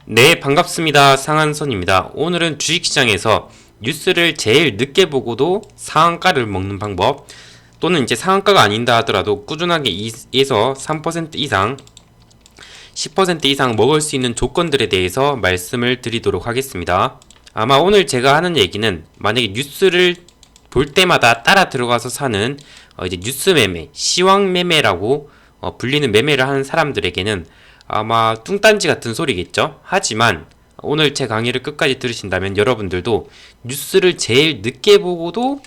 네, 반갑습니다. 상한선입니다. 오늘은 주식시장에서 뉴스를 제일 늦게 보고도 상한가를 먹는 방법, 또는 이제 상한가가 아닌다 하더라도 꾸준하게 2에서 3% 이상, 10% 이상 먹을 수 있는 조건들에 대해서 말씀을 드리도록 하겠습니다. 아마 오늘 제가 하는 얘기는 만약에 뉴스를 볼 때마다 따라 들어가서 사는 이제 뉴스 매매, 시황 매매라고 불리는 매매를 하는 사람들에게는 아마 뚱딴지 같은 소리겠죠? 하지만 오늘 제 강의를 끝까지 들으신다면 여러분들도 뉴스를 제일 늦게 보고도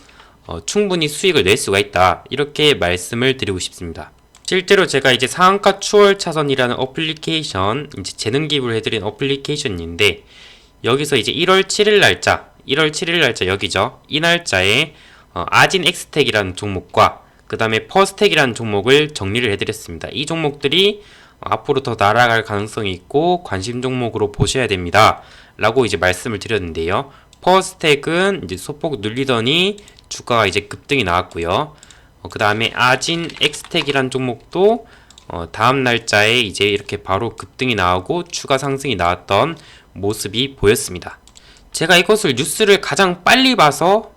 충분히 수익을 낼 수가 있다, 이렇게 말씀을 드리고 싶습니다. 실제로 제가 이제 상한가 추월 차선이라는 어플리케이션, 이제 재능 기부를 해드린 어플리케이션인데, 여기서 이제 1월 7일 날짜 여기죠. 이 날짜에 아진 엑스텍이라는 종목과 그 다음에 퍼스텍이라는 종목을 정리를 해드렸습니다. 이 종목들이 앞으로 더 날아갈 가능성이 있고 관심 종목으로 보셔야 됩니다 라고 이제 말씀을 드렸는데요. 퍼스텍은 이제 소폭 눌리더니 주가가 이제 급등이 나왔고요. 그 다음에 아진 엑스텍이라는 종목도 다음 날짜에 이제 이렇게 바로 급등이 나오고 추가 상승이 나왔던 모습이 보였습니다. 제가 이것을 뉴스를 가장 빨리 봐서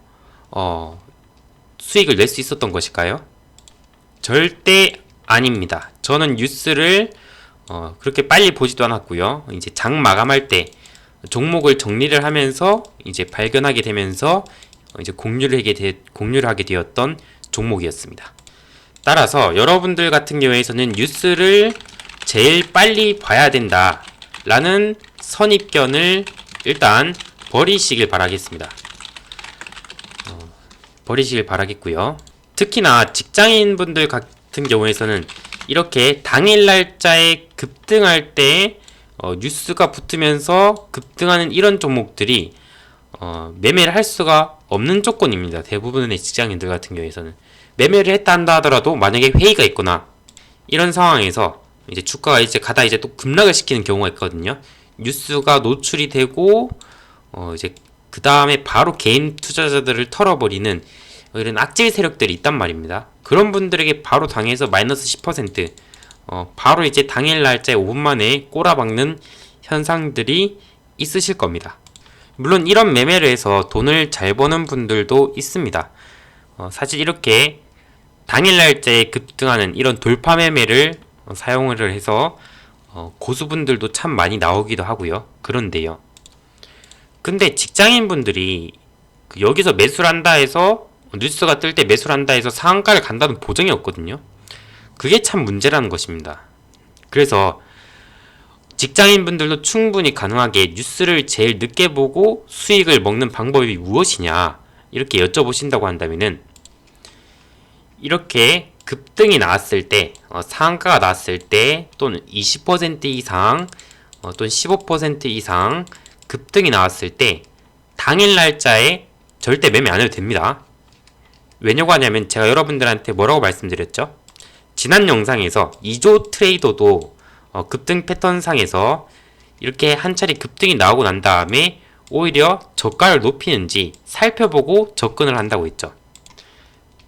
수익을 낼 수 있었던 것일까요? 절대 아닙니다. 저는 뉴스를 그렇게 빨리 보지도 않았고요. 이제 장 마감할 때 종목을 정리를 하면서 이제 발견하게 되면서 이제 공유를 하게 되었던 종목이었습니다. 따라서 여러분들 같은 경우에서는 뉴스를 제일 빨리 봐야 된다 라는 선입견을 일단 버리시길 바라겠습니다. 버리시길 바라겠고요. 특히나 직장인분들 같은 경우에서는 이렇게 당일 날짜에 급등할 때 뉴스가 붙으면서 급등하는 이런 종목들이 매매를 할 수가 없는 조건입니다. 대부분의 직장인들 같은 경우에서는 매매를 했다 한다 하더라도 만약에 회의가 있거나 이런 상황에서 이제 주가가 이제 가다 이제 또 급락을 시키는 경우가 있거든요. 뉴스가 노출이 되고 이제 그 다음에 바로 개인 투자자들을 털어버리는 이런 악질 세력들이 있단 말입니다. 그런 분들에게 바로 당해서 마이너스 10%, 바로 이제 당일 날짜에 5분 만에 꼬라박는 현상들이 있으실 겁니다. 물론 이런 매매를 해서 돈을 잘 버는 분들도 있습니다. 사실 이렇게 당일 날짜에 급등하는 이런 돌파 매매를 사용을 해서 고수분들도 참 많이 나오기도 하고요. 그런데요, 근데 직장인분들이 여기서 매수를 한다 해서 뉴스가 뜰 때 매수를 한다 해서 상한가를 간다는 보장이 없거든요. 그게 참 문제라는 것입니다. 그래서 직장인분들도 충분히 가능하게 뉴스를 제일 늦게 보고 수익을 먹는 방법이 무엇이냐, 이렇게 여쭤보신다고 한다면은, 이렇게 급등이 나왔을 때, 상한가가 나왔을 때, 또는 20% 이상, 또는 15% 이상 급등이 나왔을 때 당일 날짜에 절대 매매 안 해도 됩니다. 왜냐고 하냐면 제가 여러분들한테 뭐라고 말씀드렸죠? 지난 영상에서 2조 트레이더도 급등 패턴상에서 이렇게 한 차례 급등이 나오고 난 다음에 오히려 저가를 높이는지 살펴보고 접근을 한다고 했죠.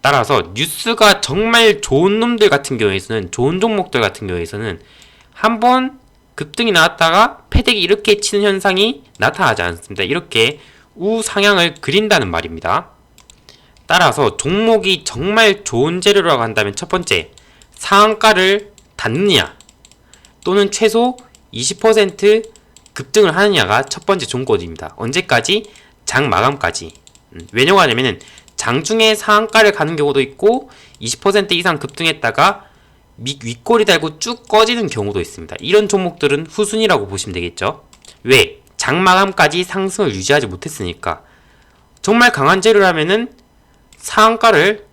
따라서 뉴스가 정말 좋은 놈들 같은 경우에서는, 좋은 종목들 같은 경우에서는 한번 급등이 나왔다가 패대기 이렇게 치는 현상이 나타나지 않습니다. 이렇게 우상향을 그린다는 말입니다. 따라서 종목이 정말 좋은 재료라고 한다면 첫 번째, 상한가를 닫느냐 또는 최소 20% 급등을 하느냐가 첫 번째 조건입니다. 언제까지? 장 마감까지. 왜냐고 하냐면은 장중에 상한가를 가는 경우도 있고 20% 이상 급등했다가 윗꼬리 달고 쭉 꺼지는 경우도 있습니다. 이런 종목들은 후순위라고 보시면 되겠죠. 왜? 장 마감까지 상승을 유지하지 못했으니까. 정말 강한 재료라면은 상한가를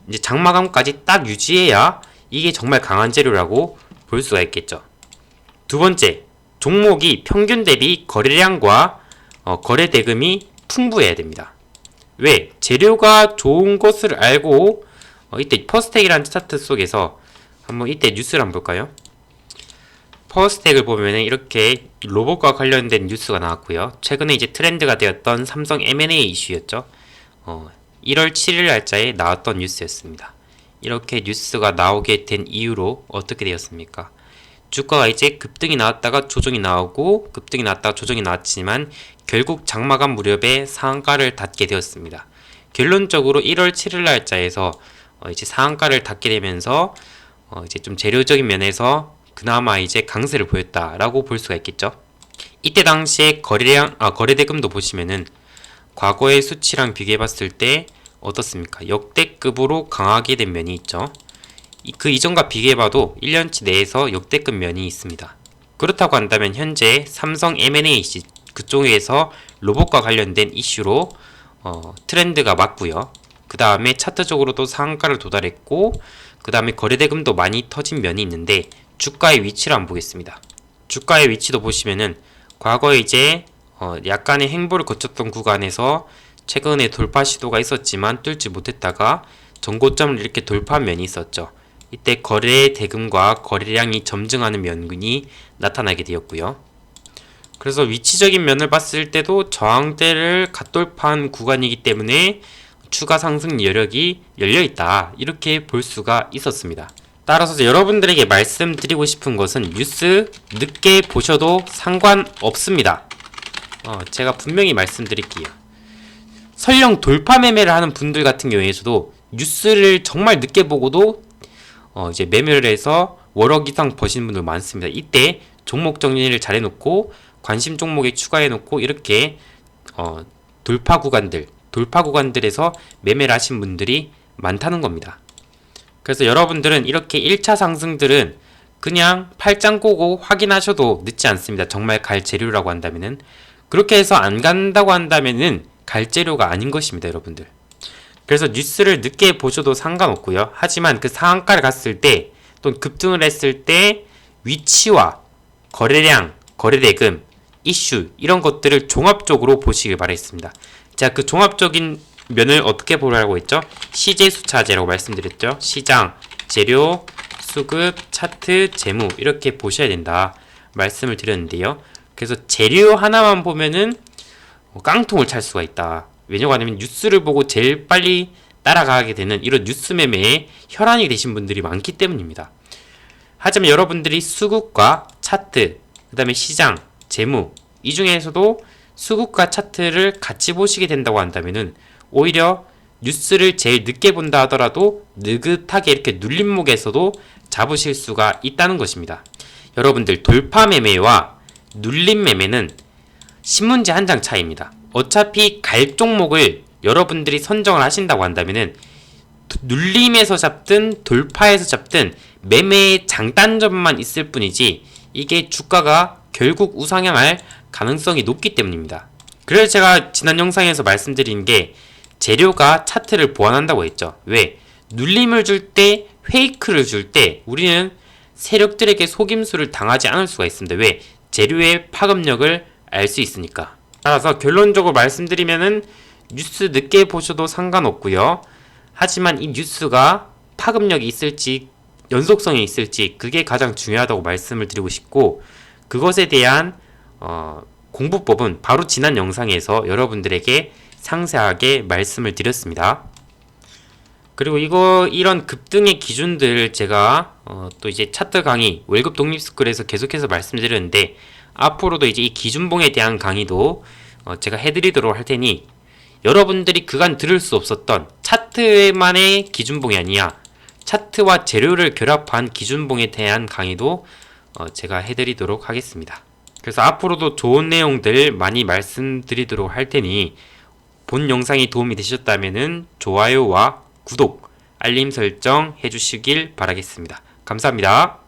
이제 장 마감까지 딱 유지해야 이게 정말 강한 재료라고 볼 수가 있겠죠. 두 번째, 종목이 평균 대비 거래량과 거래 대금이 풍부해야 됩니다. 왜? 재료가 좋은 것을 알고 이때 퍼스텍이라는 차트 속에서 한번 이때 뉴스를 한번 볼까요? 퍼스텍을 보면은 이렇게 로봇과 관련된 뉴스가 나왔고요. 최근에 이제 트렌드가 되었던 삼성 M&A 이슈였죠. 1월 7일 날짜에 나왔던 뉴스였습니다. 이렇게 뉴스가 나오게 된 이유로 어떻게 되었습니까? 주가가 이제 급등이 나왔다가 조정이 나오고 급등이 나왔다가 조정이 나왔지만 결국 장마감 무렵에 상한가를 닫게 되었습니다. 결론적으로 1월 7일 날짜에서 이제 상한가를 닫게 되면서 이제 좀 재료적인 면에서 그나마 이제 강세를 보였다라고 볼 수가 있겠죠. 이때 당시에 거래대금도 보시면은 과거의 수치랑 비교해 봤을 때 어떻습니까? 역대급으로 강하게 된 면이 있죠. 그 이전과 비교해봐도 1년치 내에서 역대급 면이 있습니다. 그렇다고 한다면 현재 삼성 M&A 그쪽에서 로봇과 관련된 이슈로 트렌드가 맞고요. 그 다음에 차트적으로도 상한가를 도달했고 그 다음에 거래대금도 많이 터진 면이 있는데 주가의 위치를 한번 보겠습니다. 주가의 위치도 보시면은 과거에 이제 약간의 행보를 거쳤던 구간에서 최근에 돌파 시도가 있었지만 뚫지 못했다가 전고점을 이렇게 돌파한 면이 있었죠. 이때 거래 대금과 거래량이 점증하는 면이 나타나게 되었고요. 그래서 위치적인 면을 봤을 때도 저항대를 갓돌파한 구간이기 때문에 추가 상승 여력이 열려있다 이렇게 볼 수가 있었습니다. 따라서 여러분들에게 말씀드리고 싶은 것은 뉴스 늦게 보셔도 상관없습니다. 제가 분명히 말씀드릴게요. 설령 돌파 매매를 하는 분들 같은 경우에서도 뉴스를 정말 늦게 보고도 이제 매매를 해서 월억 이상 버시는 분들 많습니다. 이때 종목 정리를 잘 해놓고 관심 종목에 추가해놓고 이렇게 돌파 구간들에서 매매를 하신 분들이 많다는 겁니다. 그래서 여러분들은 이렇게 1차 상승들은 그냥 팔짱 꼬고 확인하셔도 늦지 않습니다. 정말 갈 재료라고 한다면은. 그렇게 해서 안 간다고 한다면은 갈 재료가 아닌 것입니다, 여러분들. 그래서 뉴스를 늦게 보셔도 상관없고요. 하지만 그 상한가를 갔을 때 또는 급등을 했을 때 위치와 거래량, 거래대금, 이슈 이런 것들을 종합적으로 보시길 바라겠습니다. 자, 그 종합적인 면을 어떻게 보라고 했죠? 시제수차제라고 말씀드렸죠. 시장, 재료, 수급, 차트, 재무 이렇게 보셔야 된다 말씀을 드렸는데요. 그래서 재료 하나만 보면은 깡통을 찰 수가 있다. 왜냐고 하면 뉴스를 보고 제일 빨리 따라가게 되는 이런 뉴스 매매에 혈안이 되신 분들이 많기 때문입니다. 하지만 여러분들이 수급과 차트, 그 다음에 시장, 재무 이 중에서도 수급과 차트를 같이 보시게 된다고 한다면은 오히려 뉴스를 제일 늦게 본다 하더라도 느긋하게 이렇게 눌림목에서도 잡으실 수가 있다는 것입니다. 여러분들 돌파 매매와 눌림 매매는 신문지 한 장 차이입니다. 어차피 갈 종목을 여러분들이 선정을 하신다고 한다면은 눌림에서 잡든 돌파에서 잡든 매매의 장단점만 있을 뿐이지 이게 주가가 결국 우상향할 가능성이 높기 때문입니다. 그래서 제가 지난 영상에서 말씀드린 게 재료가 차트를 보완한다고 했죠. 왜? 눌림을 줄 때, 페이크를 줄 때 우리는 세력들에게 속임수를 당하지 않을 수가 있습니다. 왜? 재료의 파급력을 알 수 있으니까. 따라서 결론적으로 말씀드리면은 뉴스 늦게 보셔도 상관없고요. 하지만 이 뉴스가 파급력이 있을지 연속성이 있을지 그게 가장 중요하다고 말씀을 드리고 싶고 그것에 대한 공부법은 바로 지난 영상에서 여러분들에게 상세하게 말씀을 드렸습니다. 그리고 이런 급등의 기준들 제가 또 이제 차트 강의 월급 독립스쿨에서 계속해서 말씀드렸는데 앞으로도 이제 이 기준봉에 대한 강의도 제가 해드리도록 할 테니 여러분들이 그간 들을 수 없었던 차트만의 기준봉이 아니야 차트와 재료를 결합한 기준봉에 대한 강의도 제가 해드리도록 하겠습니다. 그래서 앞으로도 좋은 내용들 많이 말씀드리도록 할 테니 본 영상이 도움이 되셨다면 좋아요와 구독, 알림 설정 해주시길 바라겠습니다. 감사합니다.